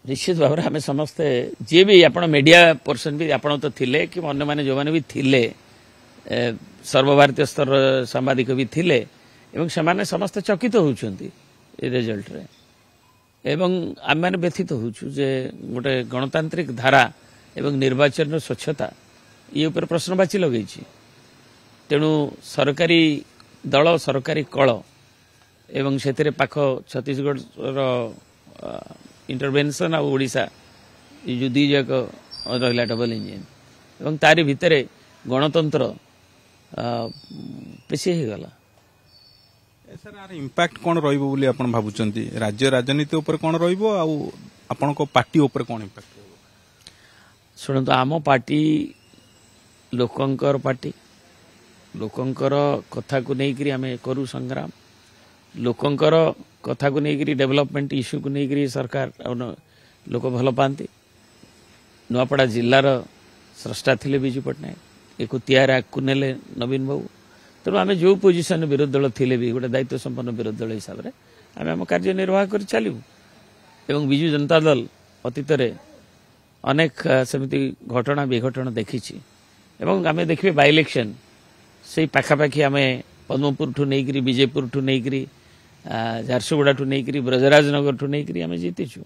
निश्चित भाव में आम समस्ते जी भी आप मीडिया पर्सन भी आप तो थिले कि अन्य माने जो माने भी थिले सर्वभारतीय स्तर सांबादिक भी थिले एवं से समस्ते चकित होउछंती ए रिजल्ट रे एवं आम मैंने व्यथित होउछु जे गोटे गणतांत्रिक धारा एवं निर्वाचन स्वच्छता ये ऊपर प्रश्नवाची लगे तेणु सरकारी दल सरकारी कल एवं से पाख छत्तीसगढ़ इंटरवेंशन और ओडिशा ये जो दी जाक रहा डबल इंजिन एवं तारी भितर गणतंत्र पेशी हो गला सर यार इम्पैक्ट कौन रहिबो बोली आपण भाबुचंती राज्य राजनीति ऊपर कौन रहिबो आउ आपण को पार्टी ऊपर कौन इम्पैक्ट रहिबो सुनंतु आम पार्टी लोकंकर पार्टी लोकंकर कथा को लेकर आम करू संग्राम लोकंकर कथा को लेकर डेवलपमेंट इश्यू को लेकर सरकार लोक भल पाती नुआपड़ा जिलार स्रष्टा थिले विजु पट्टनायक एक तियार आगू नेले नवीन बाबू तेणु आम जो पोजिशन विरोधी दल थिले भी गोटे दायित्व संपन्न विरोधी दल हिसाब से आम आम कार्य निर्वाह कर चलू एवं विजु जनता दल अतीत अनेक सेमती घटना विघटना देखी एवं आम देखिए बाय इलेक्शन से पाखापाखि आम पद्मपुर ठू नहीं विजयपुर ठू नहीं झारसुगुड़ा ठू नहीं ब्रजराजनगर ठू नहीं आम जीतीचु।